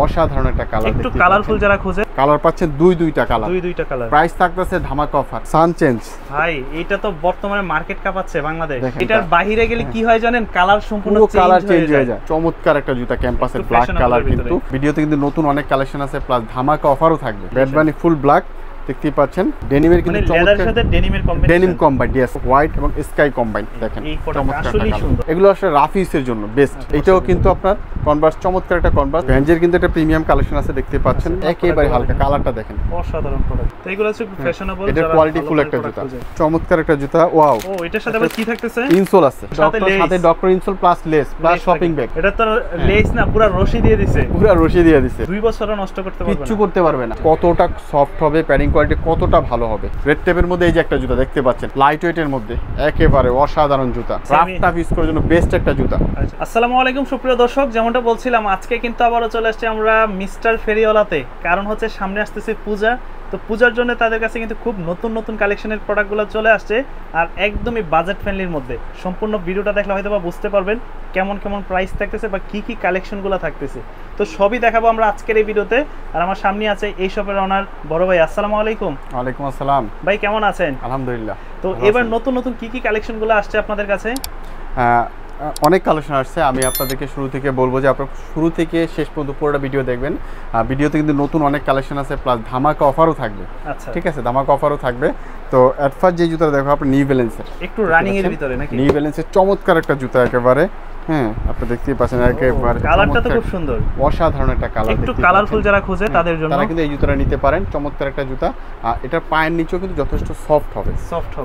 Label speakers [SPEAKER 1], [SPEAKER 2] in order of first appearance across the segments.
[SPEAKER 1] অসাধারণ একটা কালার,
[SPEAKER 2] একটু কালারফুল যারা খোঁজে
[SPEAKER 1] কালার পাচ্ছেন দুইটা কালার,
[SPEAKER 2] দুইটা কালার।
[SPEAKER 1] প্রাইস থাকতেছে ধামাকা অফার, সান চেঞ্জ।
[SPEAKER 2] ভাই এটা তো বর্তমানে মার্কেট কাঁপাচ্ছে বাংলাদেশ। এটার বাইরে গেলে কি হয় জানেন, কালার সম্পূর্ণ
[SPEAKER 1] চেঞ্জ হয়ে যায়। চমৎকার একটা জুতা, ক্যাম্পাসের ব্ল্যাক কালার, কিন্তু ভিডিওতে কিন্তু নতুন অনেক কালেকশন আছে, প্লাস ধামাকা অফারও থাকবে। ব্যাড বানি ফুল ব্ল্যাক দেখতেই পাচ্ছেন, ডেনিমের কিন্তু
[SPEAKER 2] লেদারের সাথে ডেনিমের কম্বিনেশন,
[SPEAKER 1] ডেনিম কম্বাইন, यस হোয়াইট এবং স্কাই কম্বাইন। দেখেন
[SPEAKER 2] আসলেই সুন্দর,
[SPEAKER 1] এগুলো আসলে রাফিসের জন্য বেস্ট। এটাও কিন্তু আপনার কনভার্স, চমৎকার একটা কনভার্স ভ্যাঞ্জের কিন্তু একটা প্রিমিয়াম কালেকশন আছে, দেখতে পাচ্ছেন একেবারে হালকা, কালারটা দেখেন
[SPEAKER 2] অসাধারণ প্রোডাক্ট। তো এগুলো হচ্ছে ফ্যাশনেবল,
[SPEAKER 1] এটা কোয়ালিটি ফুল একটা জুতা, চমৎকার একটা জুতা। ওয়াও,
[SPEAKER 2] ও এটার সাথে আবার কি থাকতেছে?
[SPEAKER 1] ইনসোল আছে, সাথে doctor insole plus less plus shopping bag.
[SPEAKER 2] এটা তো লেস না, পুরো রশি দিয়ে দিয়েছে,
[SPEAKER 1] পুরো রশি দিয়ে দিয়েছে।
[SPEAKER 2] 2 বছরও নষ্ট করতে পারবে না,
[SPEAKER 1] কিচ্ছু করতে পারবে না। কতটা সফট হবে, প্যাডিং কোয়ালিটি কতটা ভালো হবে। রেড টেপের মধ্যে এই যে একটা জুতা দেখতে পাচ্ছেন, লাইট ওয়েটের মধ্যে একেবারে অসাধারণ জুতা, রাফটা ইউজ করার জন্য বেস্ট একটা জুতা।
[SPEAKER 2] আসসালামু আলাইকুম সুপ্রিয় দর্শক, যেমনটা বলছিলাম আজকে কিন্তু আবারও চলে আসছে আমরা মিস্টার ফেরিওয়ালাতে। কারণ হচ্ছে সামনে আসতেছে পূজা, তো পূজার জন্য তাদের কাছে কিন্তু খুব নতুন নতুন কালেকশনের প্রোডাক্টগুলো চলে আসছে, আর একদমই বাজেট ফ্রেন্ডলির মধ্যে। সম্পূর্ণ ভিডিওটা দেখলে হয়তো বা বুঝতে পারবেন কেমন কেমন প্রাইস থাকতেছে বা কি কি কালেকশনগুলো থাকতেছে। তো সবই দেখাবো আমরা আজকের এই ভিডিওতে। আর আমার সামনে আছে এই শপের ওনার বড় ভাই। আসসালামু আলাইকুম।
[SPEAKER 1] ওয়ালাইকুম আসসালাম
[SPEAKER 2] ভাই, কেমন আছেন?
[SPEAKER 1] আলহামদুলিল্লাহ।
[SPEAKER 2] তো এবার নতুন নতুন কি কি কালেকশনগুলো আসছে আপনাদের কাছে?
[SPEAKER 1] অনেক কালেকশন আসছে। আমি আপনাদেরকে শুরু থেকে বলবো যে আপনারা শুরু থেকে শেষ পর্যন্ত পুরোটা ভিডিও দেখবেন। ভিডিওতে কিন্তু নতুন অনেক কালেকশন আছে, প্লাস ধামাকা অফারও থাকবে।
[SPEAKER 2] আচ্ছা,
[SPEAKER 1] ঠিক আছে, ধামাকা অফারও থাকবে। তো অ্যাট ফার্স্ট যে জুতা দেখো আপনি, নিউ ব্যালেন্সের,
[SPEAKER 2] একটু রানিং এর ভিতরে নাকি?
[SPEAKER 1] নিউ ব্যালেন্সের চমৎকার একটা জুতা একেবারে। হ্যাঁ, আপনি দেখতেই পাচ্ছেন একেবারে
[SPEAKER 2] কালারটা তো খুব সুন্দর,
[SPEAKER 1] অসাধারণ একটা কালার।
[SPEAKER 2] একটু কালারফুল যারা খোঁজে তাদের জন্য
[SPEAKER 1] তারা কিন্তু এই জুতাটা নিতে পারেন। চমৎকার একটা জুতা, আর এটার পায়ের নিচেও কিন্তু যথেষ্ট সফট হবে,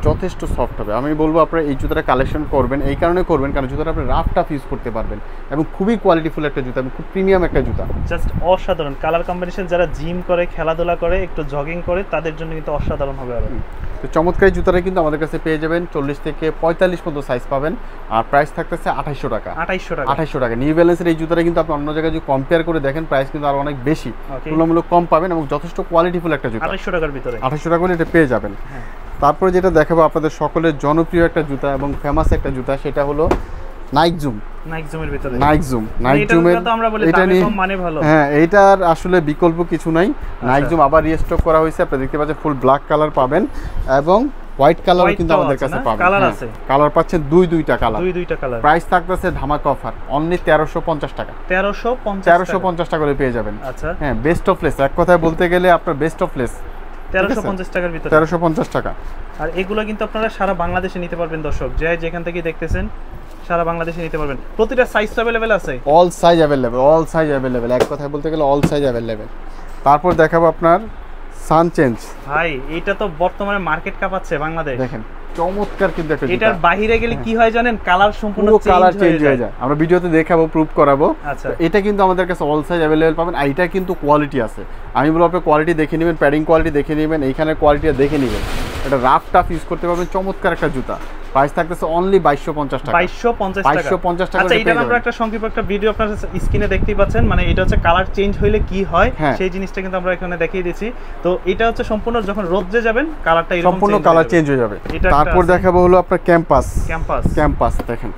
[SPEAKER 1] যথেষ্ট সফট হবে। আমি বলবো আপনারা এই জুতাটা কালেকশন করবেন, এই কারণে করবেন কারণ জুতাটা আপনি রাফ টাফ ইউজ করতে পারবেন এবং খুবই কোয়ালিটিফুল একটা জুতা এবং খুব প্রিমিয়াম একটা জুতা।
[SPEAKER 2] জাস্ট অসাধারণ কালার কম্বিনেশন। যারা জিম করে, খেলাধুলা করে, একটু জগিং করে, তাদের জন্য কিন্তু অসাধারণ হবে। আর
[SPEAKER 1] তো চমৎকার এই জুতাটা কিন্তু আমাদের কাছে পেয়ে যাবেন 40 থেকে 45 পর্যন্ত সাইজ পাবেন, আর প্রাইস থাকতেছে 2800 টাকা। 2800 টাকা। নিউ ব্যালেন্সের এই জুতাটা কিন্তু আপনি অন্য জায়গায় যদি কম্পেয়ার করে দেখেন, প্রাইস কিন্তু আরো অনেক বেশি, তুলনামূলক কম পাবেন এবং যথেষ্ট কোয়ালিটিফুল একটা জুতা।
[SPEAKER 2] 2800 টাকার ভিতরে,
[SPEAKER 1] 2800 টাকা করে এটা পেয়ে যাবেন। তারপরে যেটা দেখাবো আপনাদের সকলের জনপ্রিয় একটা জুতা এবং ফেমাস একটা জুতা, সেটা হলো নাইক জুম। নাইক জুমের এটা নিয়ে হ্যাঁ, এইটার আসলে বিকল্প কিছু নাই। নাইক জুম আবার রিস্টক করা হয়েছে, আপনি দেখতে পাচ্ছেন ফুল ব্ল্যাক কালার পাবেন এবং হোয়াইট কালার কিন্তু আমাদের কাছে পাবেন। কালার পাচ্ছেন দুইটা কালার, প্রাইস থাকতেছে ধামাকা অফার, অনলি 1350 টাকা। 1350 টাকা করে পেয়ে যাবেন। হ্যাঁ, বেস্ট অফ লেস, এক কথায় বলতে গেলে আপনার বেস্ট অফ লেস
[SPEAKER 2] 1350 টাকার ভিতরে,
[SPEAKER 1] 1350 টাকা।
[SPEAKER 2] আর এগুলো কিন্তু আপনারা সারা বাংলাদেশে নিতে পারবেন দর্শক, যে যেখান থেকে দেখতেছেন সারা বাংলাদেশে নিতে পারবেন। প্রতিটা সাইজ अवेलेबल আছে,
[SPEAKER 1] অল সাইজ अवेलेबल, এক কথায় বলতে গেলে অল সাইজ अवेलेबल। তারপর দেখাবো আপনার সান চেঞ্জ।
[SPEAKER 2] ভাই এটা তো বর্তমানে মার্কেট কাঁপাচ্ছে বাংলাদেশ।
[SPEAKER 1] দেখেন চমৎকার কিন্তু একটা জুতা।
[SPEAKER 2] এটার বাইরে গেলে কি হয় জানেন, কালার সম্পূর্ণ
[SPEAKER 1] চেঞ্জ হয়ে যায়। আমরা ভিডিওতে দেখাবো, প্রুফ করাবো। এটা কিন্তু আমাদের কাছে অল সাইজ अवेलेबल পাবেন, আর এটা কিন্তু কোয়ালিটি আছে। আমি বলবো আপনি কোয়ালিটি দেখে নেবেন, প্যাডিং কোয়ালিটি দেখে নেবেন, এইখানে কোয়ালিটি দেখে নেবেন। এটা রাফ টাফ ইউজ করতে পারবেন, চমৎকার একটা জুতা। প্রাইস থাকতেছে অনলি 2250 টাকা।
[SPEAKER 2] 2250 টাকা। আচ্ছা, এটা আমরা একটা সংক্ষিপ্ত একটা ভিডিও আপনারা স্ক্রিনে দেখতেই পাচ্ছেন, মানে এটা হচ্ছে কালার চেঞ্জ হইলে কি হয় সেই জিনিসটা কিন্তু আমরা এখানে দেখিয়ে দিয়েছি। তো এটা হচ্ছে সম্পূর্ণ যখন রোদে যাবেন কালারটা এরকম
[SPEAKER 1] সম্পূর্ণ কালার চেঞ্জ হয়ে যাবে। তারপর দেখাবো হলো আপনার ক্যাম্পাস দেখেন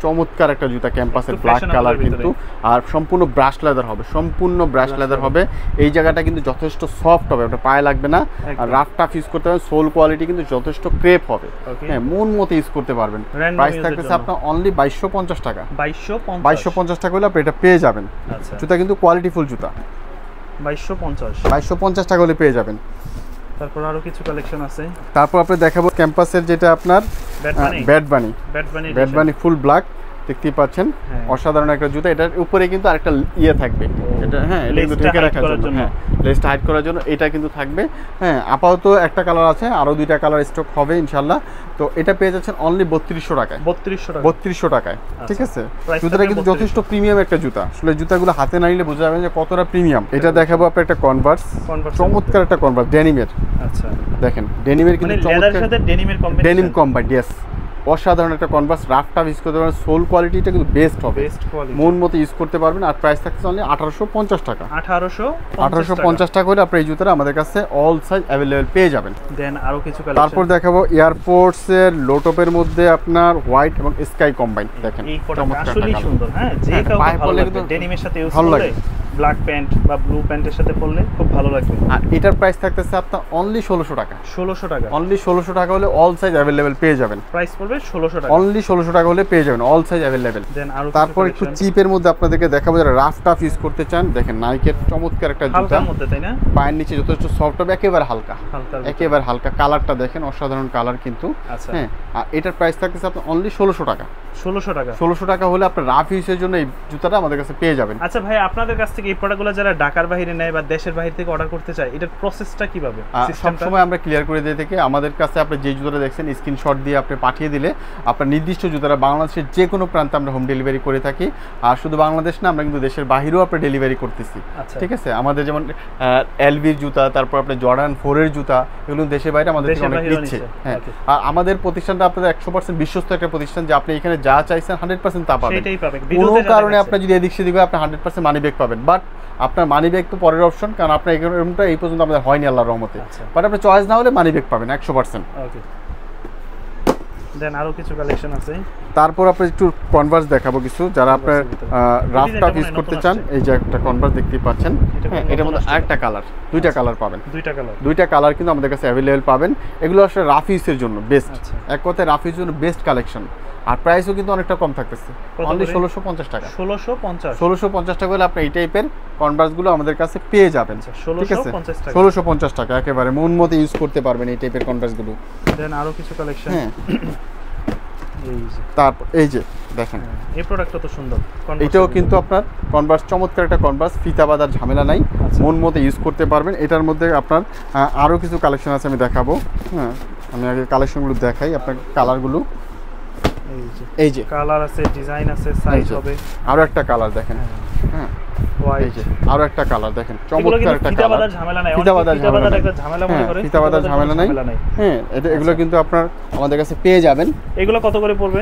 [SPEAKER 1] চমৎকার একটা জুতা, ক্যাম্পাসের ব্ল্যাক কালার কিন্তু, আর সম্পূর্ণ ব্রাশ লেদার হবে, সম্পূর্ণ ব্রাশ লেদার হবে। এই জায়গাটা কিন্তু যথেষ্ট সফট হবে, ওটা পায়ে লাগবে না, আর রাফ টাফ ইউজ করতে পারবেন। সোল কোয়ালিটি কিন্তু যথেষ্ট ক্রেপ হবে, হ্যাঁ, মন মতো ইউজ করতে পারবেন। প্রাইস থাকতেছে আপনার অনলি 2250 টাকা। 2250 টাকা হলে আপনি এটা পেয়ে যাবেন। জুতা কিন্তু কোয়ালিটিফুল জুতা, 2250 টাকা হলে পেয়ে যাবেন।
[SPEAKER 2] তারপর আরো কিছু কালেকশন আছে।
[SPEAKER 1] তারপর আপনি দেখাবো ক্যাম্পাসের যেটা আপনার ব্যাড বানি ফুল ব্ল্যাক, দেখতেই পাচ্ছেন অসাধারণ একটা জুতা। এটার উপরে কিন্তু আরেকটা ইয়ে থাকবে, এটা হ্যাঁ, এটা কিন্তু ঢেকে রাখার জন্য, হ্যাঁ, লেসটা হাইড করার জন্য এটা কিন্তু থাকবে। হ্যাঁ, আপাতত একটা কালার আছে, আরো 2টা কালার স্টক হবে ইনশাআল্লাহ। তো এটা পেয়ে যাচ্ছেন অনলি 3200 টাকায়। 3200 টাকায়, ঠিক আছে। জুতাটা কিন্তু যথেষ্ট প্রিমিয়াম একটা জুতা, আসলে জুতাগুলো হাতে না নিলে বোঝা যাবে যে কতটা প্রিমিয়াম। এটা দেখাবো আপনার একটা কনভার্স, চমৎকার একটা কনভার্স ডেনিমের। আচ্ছা, দেখেন ডেনিমের কিন্তু
[SPEAKER 2] লেদারের সাথে
[SPEAKER 1] ডেনিম কম্বাইন, यस, অসাধারণ একটা কনভার্স, রাফ টাফ ইউজ করতে পারবেন। সোল কোয়ালিটিটা কিন্তু বেস্ট হবে, মন মতো ইউজ করতে পারবেন। আর প্রাইস থাকছে অনলি 1850 টাকা। 1850 টাকা করে আপনি এই জুতাটা আমাদের কাছে অল সাইজ अवेलेबल পেয়ে যাবেন।
[SPEAKER 2] দেন আরো কিছু কালেকশন।
[SPEAKER 1] তারপর দেখাবো এয়ারফোর্স এর লোটপের মধ্যে আপনার হোয়াইট এবং স্কাই কম্বাইন। দেখেন
[SPEAKER 2] এই প্রোডাক্ট আসলেই সুন্দর, হ্যাঁ, যে কাউকে ভালো লাগবে, ডেনিমের সাথে ইউজ করলে ব্ল্যাক প্যান্ট বা ব্লু প্যান্টের সাথে পরলে খুব ভালো লাগবে।
[SPEAKER 1] আর এটার প্রাইস থাকতেছে আপনার অনলি 1600 টাকা।
[SPEAKER 2] 1600 টাকা,
[SPEAKER 1] অনলি 1600 টাকা হলে অল সাইজ अवेलेबल পেয়ে যাবেন।
[SPEAKER 2] প্রাইস পড়বে 1600 টাকা,
[SPEAKER 1] অনলি 1600 টাকা হলে পেয়ে যাবেন অল সাইজ अवेलेबल।
[SPEAKER 2] দেন আরো
[SPEAKER 1] তারপর একটু চিপের মধ্যে আপনাদেরকে দেখাবো যারা রাফ টাফ ইউজ করতে চান। দেখেন নাইকের চমৎকার একটা জুতা,
[SPEAKER 2] হালকার মধ্যে, তাই না?
[SPEAKER 1] পায়ের নিচে যথেষ্ট সফট হবে, একেবারে হালকা, একেবারে হালকা। কালারটা দেখেন অসাধারণ কালার কিন্তু। হ্যাঁ, আর এটার প্রাইস থাকতেছে আপনার অনলি 1600 টাকা।
[SPEAKER 2] 1600 টাকা,
[SPEAKER 1] 1600 টাকা হলে আপনার রাফ ইউজের জন্য এই জুতাটা আমাদের কাছে পেয়ে যাবেন।
[SPEAKER 2] আচ্ছা ভাই, আপনাদের কাছ থেকে এই প্রোডাক্টগুলো যারা ঢাকার বাইরে নেয় বা দেশের বাইরে থেকে অর্ডার করতে চায়, এটার প্রসেসটা কিভাবে?
[SPEAKER 1] সব সময় আমরা ক্লিয়ার করে দিয়ে থেকে আমাদের কাছে আপনি যে জুতাটা দেখছেন স্ক্রিনশট দিয়ে আপনি পাঠিয়ে দিলে আপনার নির্দিষ্ট জুতাটা বাংলাদেশের যে কোনো প্রান্তে আমরা হোম ডেলিভারি করে থাকি। আর শুধু বাংলাদেশ না, আমরা কিন্তু দেশের বাইরেও আপনি ডেলিভারি করতেছি। ঠিক আছে, আমাদের যেমন এলভির জুতা, তারপর আপনার জর্ডান 4 এর জুতা, এগুলো দেশের বাইরে আমাদের থেকে অনেক নিচ্ছে। হ্যাঁ, আর আমাদের প্রতিষ্ঠানটা আপনাদের 100% বিশ্বস্ত একটা প্রতিষ্ঠান, যে আপনি এখানে যা চাইছেন 100% তা পাবেন। কোনো কারণে আপনি যদি এদিক সেদিক হয় আপনি 100% মানি ব্যাক পাবেন, বাট আপনার মানি ব্যাক তো পরের অপশন, কারণ আপনার এরকমটা এই পর্যন্ত আমাদের হয়নি আল্লাহর রহমতে। বাট আপনি চয়েস না হলে মানি ব্যাক পাবেন 100%।
[SPEAKER 2] ওকে, দেন আরো কিছু কালেকশন আছে।
[SPEAKER 1] তারপর আপনি একটু কনভার্স দেখাবো কিছু, যারা আপনার রাফ টাফ ইউজ করতে চান। এই যে একটা কনভার্স দেখতেই পাচ্ছেন, এটার মধ্যে আরেকটা কালার, দুইটা কালার পাবেন। দুইটা কালার কিন্তু আমাদের কাছে অ্যাভেলেবল পাবেন। এগুলো আসলে রাফ ইউজের জন্য বেস্ট, এক কথায় রাফ ইউজের জন্য বেস্ট কালেকশন। আর প্রাইসও কিন্তু অনেকটা কম থাকতেছে, অনলি 1650 টাকা। 1650 টাকা হলে আপনি এই টাইপের কনভার্সগুলো আমাদের কাছে পেয়ে যাবেন। ঠিক আছে, 1650 টাকা একেবারে মন মতো ইউজ করতে পারবেন এই টাইপের কনভার্সগুলো।
[SPEAKER 2] দেন আরো কিছু কালেকশন।
[SPEAKER 1] হ্যাঁ, তারপর এই যে দেখেন
[SPEAKER 2] এই প্রোডাক্টটা তো সুন্দর,
[SPEAKER 1] এটাও কিন্তু আপনার কনভার্স, চমৎকার একটা কনভার্স, ফিতা বাঁধার ঝামেলা নাই, মন মতো ইউজ করতে পারবেন। এটার মধ্যে আপনার আরও কিছু কালেকশন আছে, আমি দেখাবো। হ্যাঁ, আমি আগে কালেকশনগুলো দেখাই আপনার, কালারগুলো এই যে
[SPEAKER 2] কালার আছে, ডিজাইন আছে, সাইজ হবে।
[SPEAKER 1] আরো একটা কালার দেখেন। হ্যাঁ, এই যে আরো একটা কালার দেখেন, চমৎকার একটা কালার। ফিতা বাঁধার ঝামেলা নাই, ফিতা বাঁধার ঝামেলা নাই। হ্যাঁ, এগুলো কিন্তু আপনার আমাদের কাছে পেয়ে যাবেন।
[SPEAKER 2] এগুলো কত করে পড়বে?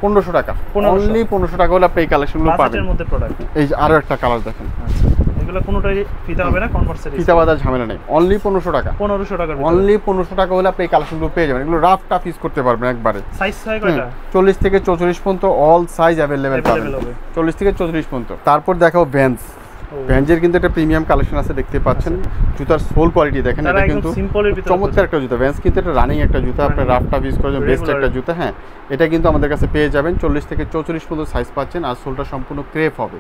[SPEAKER 1] 1500 টাকা, অনলি 1500 টাকা হলে আপনি এই কালেকশনগুলো পাবেন।
[SPEAKER 2] বাজেটের মধ্যে প্রোডাক্ট।
[SPEAKER 1] এই যে আরো একটা কালার দেখেন।
[SPEAKER 2] আচ্ছা, এগুলো কোনোটাই ফিতা হবে না, কনভার্সের
[SPEAKER 1] ফিতা বাঁধার ঝামেলা নেই, অনলি 1500 টাকা।
[SPEAKER 2] 1500 টাকা,
[SPEAKER 1] অনলি 1500 টাকা হলে আপনি এই কালেকশনগুলো পেয়ে যাবেন। এগুলো রাফ টাফ ইউজ করতে পারবেন একবারে।
[SPEAKER 2] সাইজ হয় কয়টা?
[SPEAKER 1] 40 থেকে 44 পর্যন্ত অল সাইজ अवेलेबल পাবেন, 40 থেকে 44 পর্যন্ত। তারপর দেখাও ভ্যান্স। ভ্যান্সের কিন্তু একটা প্রিমিয়াম কালেকশন আছে, দেখতে পাচ্ছেন। জুতার সোল কোয়ালিটি দেখেন, এটা কিন্তু চমৎকার একটা জুতা। ভ্যান্স কিন্তু এটা রানিং একটা জুতা, আপনার রাফ টাফ ইউজ করার জন্য বেস্ট একটা জুতা। হ্যাঁ, এটা কিন্তু আমাদের কাছে পেয়ে যাবেন। 40 থেকে 44 পর্যন্ত সাইজ পাচ্ছেন, আর সোলটা সম্পূর্ণ ক্রেপ হবে,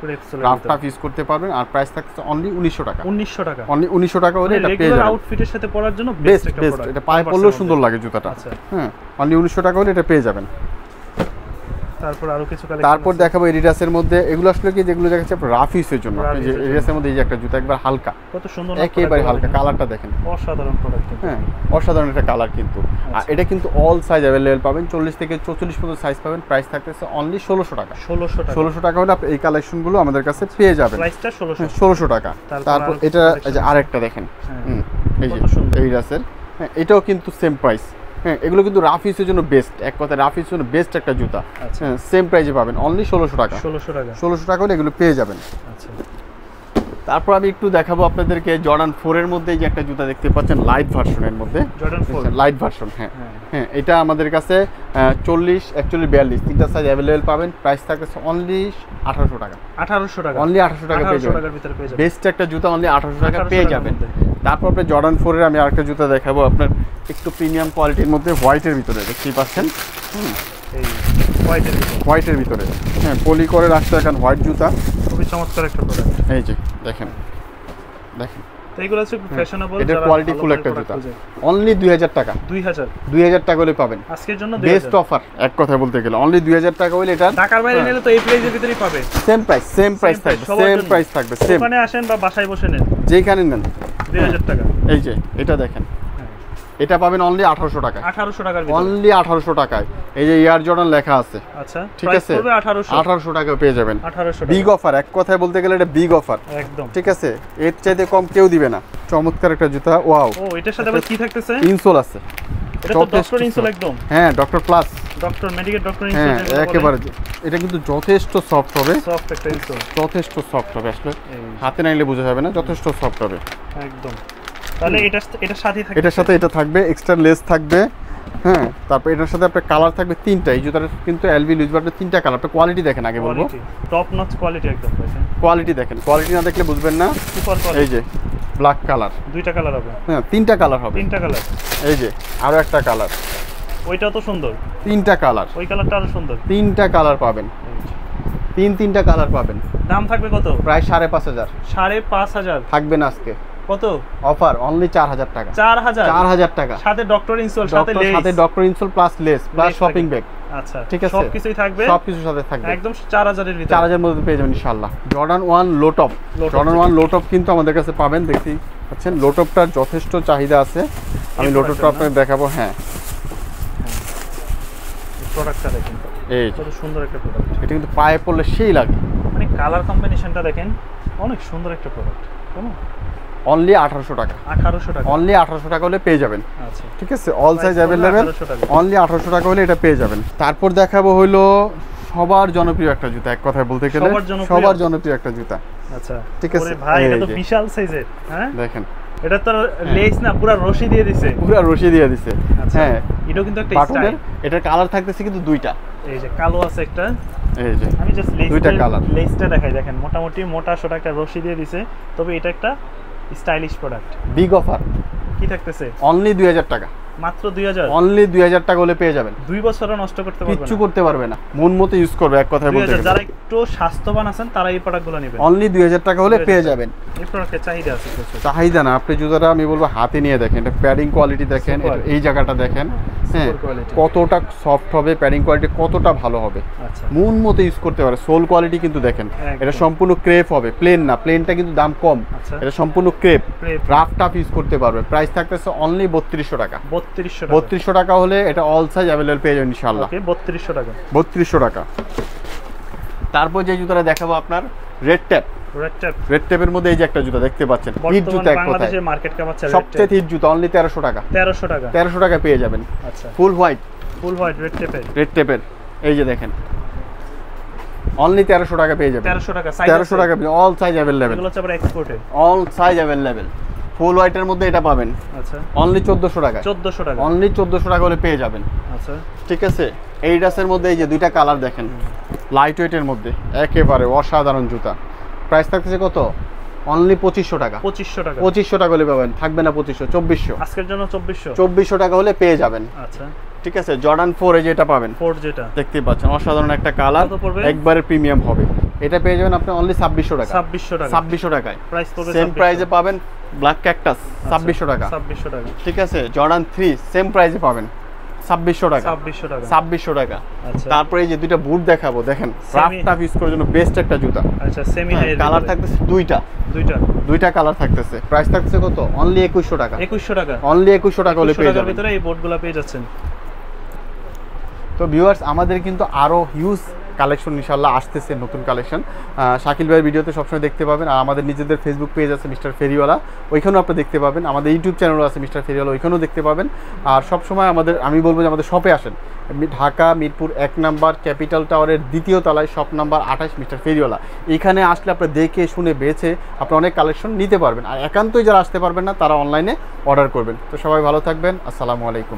[SPEAKER 1] রাফ টাফ ইউজ করতে পারবেন। আর প্রাইস থাকছে অনলি 1900 টাকা। 1900 টাকা, অনলি 1900 টাকা হলে এটা পেয়ে যাবেন।
[SPEAKER 2] আউটফিটের সাথে পরার জন্য
[SPEAKER 1] বেস্ট একটা প্রোডাক্ট, এটা পায়ে পরলেও সুন্দর লাগে জুতাটা। হ্যাঁ, অনলি 1900 টাকা হলে এটা পেয়ে যাবেন।
[SPEAKER 2] তারপর আরো কিছু কালেকশন,
[SPEAKER 1] তারপর দেখাবো এডিডাসের মধ্যে। এগুলো আসলে কি, যেগুলো দেখাচ্ছে রাফ ইউজের জন্য। এই যে এডিডাসের মধ্যে এই যে একটা জুতা, একবার হালকা,
[SPEAKER 2] কত সুন্দর,
[SPEAKER 1] একেবারে হালকা, কালারটা দেখেন,
[SPEAKER 2] অসাধারণ প্রোডাক্ট।
[SPEAKER 1] হ্যাঁ, অসাধারণ একটা কালার কিন্তু। আর এটা কিন্তু অল সাইজ अवेलेबल পাবেন, 40 থেকে 44 পর্যন্ত সাইজ পাবেন। প্রাইস থাকতেছে অনলি 1600 টাকা। 1600 টাকা হলে আপনি এই কালেকশনগুলো আমাদের কাছে পেয়ে যাবেন।
[SPEAKER 2] প্রাইসটা
[SPEAKER 1] 1600 টাকা। তারপর এটা এই যে আরেকটা দেখেন, এই যে এডিডাসের। হ্যাঁ, এটাও কিন্তু সেম প্রাইস। হ্যাঁ, এগুলো কিন্তু রাফ ইউজের জন্য বেস্ট, এক কথায় রাফ ইউজের জন্য বেস্ট একটা জুতা। হ্যাঁ, সেম প্রাইসে পাবেন, অনলি 1600 টাকা। 1600 টাকা হলে এগুলো পেয়ে যাবেন। আচ্ছা, তারপর আমি একটু দেখাবো আপনাদেরকে জর্ডান 4 এর মধ্যে যে একটা জুতা দেখতে পাচ্ছেন, লাইট ভার্সনের মধ্যে।
[SPEAKER 2] Jordan 4
[SPEAKER 1] light version. হ্যাঁ হ্যাঁ, এটা আমাদের কাছে 40, 41, 42 তিনটা সাইজ अवेलेबल পাবেন। প্রাইস থাকছে অনলি 1800 টাকা। 1800 টাকা, অনলি 1800 টাকা পেয়ে যাবেন। বেস্ট একটা জুতা, অনলি 1800 টাকা পেয়ে যাবেন। তারপর আপনি জর্ডান 4 এর আমি আরেকটা জুতা দেখাবো আপনার, একটু প্রিমিয়াম কোয়ালিটির মধ্যে, হোয়াইটের ভিতরে, দেখতেই পাচ্ছেন। এই হোয়াইটের ভিতরে, হ্যাঁ, পলি করে রাখতে এখন হোয়াইট জুতা,
[SPEAKER 2] খুবই চমৎকার একটা প্রোডাক্ট।
[SPEAKER 1] এই যে দেখেন, দেখেন
[SPEAKER 2] এইগুলো হচ্ছে ফ্যাশনেবল,
[SPEAKER 1] এটা কোয়ালিটি ফুল একটা জুতা। অনলি 2000 টাকা। 2000 টাকা হলে পাবেন।
[SPEAKER 2] আজকের জন্য
[SPEAKER 1] বেস্ট অফার, এক কথায় বলতে গেলে অনলি 2000 টাকা হলে এটা
[SPEAKER 2] ঢাকার বাইরে নিলে তো এই প্রাইসের ভিতরেই পাবে।
[SPEAKER 1] সেম প্রাইস, সেম প্রাইস থাকবে, সেম প্রাইস থাকবে, সেম।
[SPEAKER 2] ওখানে আসেন বা বাসায় বসে নেন,
[SPEAKER 1] যেখানে নেন
[SPEAKER 2] 2000 টাকা।
[SPEAKER 1] এই যে এটা দেখেন, এটা পাবেন অনলি 1800 টাকা। 1800 টাকার ভিতরে, অনলি 1800 টাকায়। এই যে এয়ার জর্ডান লেখা আছে। আচ্ছা, ঠিক আছে, 1800 টাকা পেয়ে যাবেন। 1800 টাকা, বিগ অফার, এক কথায় বলতে গেলে এটা বিগ অফার একদম। ঠিক আছে, এর চাইতে কম কেউ দিবে না। চমৎকার একটা জুতা। ওয়াও, ও এটার সাথে আবার কি থাকতেছে? ইনসোল আছে। এটা তো ডক্টর ইনসোল একদম। হ্যাঁ, doctor plus, doctor medical doctor insole. হ্যাঁ, একেবারে এটা কিন্তু যথেষ্ট সফট হবে, সফট একটা ইনসোল, যথেষ্ট সফট হবে। আসলে হাতে নাইলে বোঝা যাবে না, যথেষ্ট সফট হবে একদম। তাহলে এটার সাথে থাকবে, এটার সাথে এটা থাকবে, এক্সট্রা লেস থাকবে। হ্যাঁ, তারপর এটার সাথে আপনার কালার থাকবে 3টা। এই জুতার কিন্তু এলভি লুজ বাটের 3টা কালার। আপনি কোয়ালিটি দেখেন আগে বলবো,
[SPEAKER 2] টপ নচ কোয়ালিটি একদম দেখেন।
[SPEAKER 1] কোয়ালিটি দেখেন, কোয়ালিটি না দেখলে বুঝবেন না।
[SPEAKER 2] Super quality.
[SPEAKER 1] এই যে ব্ল্যাক কালার,
[SPEAKER 2] 2টা কালার হবে।
[SPEAKER 1] হ্যাঁ 3টা কালার হবে।
[SPEAKER 2] 3টা কালার।
[SPEAKER 1] এই যে আরো একটা কালার,
[SPEAKER 2] ওইটাও তো সুন্দর।
[SPEAKER 1] 3টা কালার,
[SPEAKER 2] ওই কালারটা আরো সুন্দর।
[SPEAKER 1] 3টা কালার পাবেন, 3টা কালার পাবেন।
[SPEAKER 2] দাম থাকবে কত?
[SPEAKER 1] প্রায় 5,500।
[SPEAKER 2] 5,500
[SPEAKER 1] থাকবে না আজকে।
[SPEAKER 2] কত
[SPEAKER 1] অফার? অনলি 4,000 টাকা।
[SPEAKER 2] 4,000
[SPEAKER 1] টাকা
[SPEAKER 2] সাথে ডক্টর ইনসোল, সাথে লেস,
[SPEAKER 1] সাথে doctor insole plus less plus shopping bag.
[SPEAKER 2] আচ্ছা
[SPEAKER 1] ঠিক আছে,
[SPEAKER 2] সবকিছুই থাকবে,
[SPEAKER 1] সবকিছু সাথে থাকবে
[SPEAKER 2] একদম 4,000 এর ভিতরে।
[SPEAKER 1] 4,000 এর মধ্যে পেয়ে যাবেন ইনশাআল্লাহ। জর্ডান 1 লো টপ, জর্ডান 1 লো টপ কিন্তু আমাদের কাছে পাবেন। দেখি পাচ্ছেন লো টপটার যথেষ্ট চাহিদা আছে। আমি লো টপটা আপনাদের দেখাবো। হ্যাঁ,
[SPEAKER 2] প্রোডাক্টটা দেখেন,
[SPEAKER 1] এই
[SPEAKER 2] কত সুন্দর একটা প্রোডাক্ট।
[SPEAKER 1] এটা কিন্তু পায়ে পড়লে সেই লাগে,
[SPEAKER 2] মানে কালার কম্বিনেশনটা দেখেন, অনেক সুন্দর একটা প্রোডাক্ট। কেমন?
[SPEAKER 1] অনলি 1800 টাকা।
[SPEAKER 2] 1800 টাকা,
[SPEAKER 1] অনলি 1800 টাকা হলে পেয়ে যাবেন।
[SPEAKER 2] আচ্ছা
[SPEAKER 1] ঠিক আছে, অল সাইজ अवेलेबल। অনলি 1800 টাকা হলে এটা পেয়ে যাবেন। তারপর দেখাবো হলো সবার জনপ্রিয় একটা জুতা, এক কথায় বলতে গেলে সবার জনপ্রিয় একটা জুতা।
[SPEAKER 2] আচ্ছা
[SPEAKER 1] ঠিক আছে,
[SPEAKER 2] ওরে ভাই এটা তো বিশাল সাইজের। হ্যাঁ
[SPEAKER 1] দেখেন,
[SPEAKER 2] এটা তো লেস না, পুরো রশি দিয়ে দিয়েছে,
[SPEAKER 1] পুরো রশি দিয়ে দিয়েছে। হ্যাঁ,
[SPEAKER 2] এটাও কিন্তু একটা
[SPEAKER 1] স্টাইল। এটার কালার থাকতেছে কিন্তু 2টা।
[SPEAKER 2] এই যে কালো আছে একটা,
[SPEAKER 1] এই যে
[SPEAKER 2] আমি জাস্ট লেস
[SPEAKER 1] 2টা কালার,
[SPEAKER 2] লেসটা দেখাই। দেখেন মোটামুটি মোটা সোটা একটা রশি দিয়ে দিয়েছে, তবে এটা একটা স্টাইলিশ প্রোডাক্ট।
[SPEAKER 1] বিগ অফার
[SPEAKER 2] কি থাকতেছে?
[SPEAKER 1] অনলি 2000 টাকা।
[SPEAKER 2] মাত্র 2000।
[SPEAKER 1] অনলি 2000 টাকা হলে পেয়ে যাবেন।
[SPEAKER 2] 2 বছরও নষ্ট করতে পারবে না,
[SPEAKER 1] কিচ্ছু করতে পারবে না, মন মতো ইউজ করবে, এক কথায় বলতে গেলে।
[SPEAKER 2] যারা একটু স্বাস্থ্যবান আছেন তারা এই প্রোডাক্টগুলো নেবেন।
[SPEAKER 1] অনলি 2000 টাকা হলে পেয়ে যাবেন।
[SPEAKER 2] এই প্রোডাক্টের চাহিদা আছে প্রচুর।
[SPEAKER 1] চাহিদা না, আপনি জুতাটা আমি বলবো হাতে নিয়ে দেখেন, এটা প্যাডিং কোয়ালিটি দেখেন, এই জায়গাটা দেখেন। হ্যাঁ, কতটা সফট হবে, প্যাডিং কোয়ালিটি কতটা ভালো হবে,
[SPEAKER 2] আচ্ছা
[SPEAKER 1] মন মতো ইউজ করতে পারে। সোল কোয়ালিটি কিন্তু দেখেন, এটা সম্পূর্ণ ক্রেপ হবে, প্লেন না। প্লেনটা কিন্তু দাম কম, এটা সম্পূর্ণ ক্রেপ, রাফ টাফ ইউজ করতে পারবে। প্রাইস থাকতেছে অনলি 3200 টাকা। 3200 টাকা হলে এটা অল সাইজ अवेलेबल পেয়ে যাবেন ইনশাআল্লাহ।
[SPEAKER 2] ওকে 3200 টাকা।
[SPEAKER 1] 3200 টাকা। তারপর যে জুতাটা দেখাবো আপনার রেড ট্যাপ। রেড ট্যাপের মধ্যে এই যে একটা জুতা দেখতে পাচ্ছেন, হিট জুতা, এক কথায়
[SPEAKER 2] বাংলাদেশে মার্কেট কামাচ্ছে
[SPEAKER 1] সবচেয়ে হিট জুতা। অনলি 1300 টাকা। 1300 টাকা পেয়ে যাবেন।
[SPEAKER 2] আচ্ছা
[SPEAKER 1] ফুল হোয়াইট রেড ট্যাপের এই যে দেখেন, অনলি 1300 টাকা পেয়ে যাবেন। 1300 টাকা অল সাইজ अवेलेबल।
[SPEAKER 2] এগুলো হচ্ছে আবার এক্সপোর্টে,
[SPEAKER 1] অল সাইজ अवेलेबल। ফুল হোয়াইটের মধ্যে এটা পাবেন।
[SPEAKER 2] আচ্ছা
[SPEAKER 1] অনলি 1400 টাকা।
[SPEAKER 2] 1400 টাকা।
[SPEAKER 1] অনলি 1400 টাকা হলে পেয়ে যাবেন।
[SPEAKER 2] আচ্ছা ঠিক
[SPEAKER 1] আছে, এইডাসের মধ্যে এই যে 2টা কালার দেখেন, লাইট ওয়েটের মধ্যে একেবারে অসাধারণ জুতা। প্রাইস থাকতেছে কত? অনলি 2500 টাকা। 2500 টাকা হলে পাবেন। থাকবে না 2500, 2400
[SPEAKER 2] আজকের জন্য।
[SPEAKER 1] 2400 টাকা হলে পেয়ে যাবেন।
[SPEAKER 2] আচ্ছা
[SPEAKER 1] ঠিক আছে, জর্ডান 4 এই যেটা পাবেন,
[SPEAKER 2] 4 যেটা
[SPEAKER 1] দেখতে পাচ্ছেন, অসাধারণ একটা কালার, একবারে প্রিমিয়াম হবে। এটা পেয়ে যাবেন আপনি অনলি 2600 টাকা। 2600 টাকায়
[SPEAKER 2] প্রাইস পড়বে।
[SPEAKER 1] সেম প্রাইসে পাবেন ব্ল্যাক ক্যাকটাস 2600 টাকা।
[SPEAKER 2] 2600 টাকা।
[SPEAKER 1] ঠিক আছে, জর্ডান 3 সেম প্রাইসে পাবেন 2600 টাকা। 2600 টাকা।
[SPEAKER 2] আচ্ছা,
[SPEAKER 1] তারপরে এই যে 2টা বুট দেখাবো, দেখেন রাফ টাফ ইউজ করার জন্য বেস্ট একটা জুতা।
[SPEAKER 2] আচ্ছা সেমি হাই
[SPEAKER 1] কালার থাকতেছে 2টা কালার থাকতেছে। প্রাইস থাকছে কত? অনলি 2100 টাকা।
[SPEAKER 2] 2100 টাকা।
[SPEAKER 1] অনলি 2100 টাকা হলে পেয়ে যাবেন।
[SPEAKER 2] ভিতরে এই বোর্ডগুলো পেয়ে যাচ্ছেন।
[SPEAKER 1] তো ভিউয়ার্স, আমাদের কিন্তু আরো হিউজ কালেকশন ইনশাআল্লাহ আসতেছে, নতুন কালেকশন শাকিল ভাইয়ের ভিডিওতে সবসময় দেখতে পাবেন। আর আমাদের নিজেদের ফেসবুক পেজ আছে মিস্টার ফেরিওয়ালা, ওইখানেও আপনি দেখতে পাবেন। আমাদের ইউটিউব চ্যানেলও আছে মিস্টার ফেরিওয়ালা, ওইখানেও দেখতে পাবেন। আর সবসময় আমি বলবো যে আমাদের শপে আসেন, ঢাকা মিরপুর 1 নাম্বার ক্যাপিটাল টাওয়ারের 2য় তলায় শপ নাম্বার 28 মিস্টার ফেরিওয়ালা। এইখানে আসলে আপনি দেখে শুনে বেছে আপনি অনেক কালেকশন নিতে পারবেন। আর একান্তই যারা আসতে পারবেন না তারা অনলাইনে অর্ডার করবেন। তো সবাই ভালো থাকবেন, আসসালামু আলাইকুম।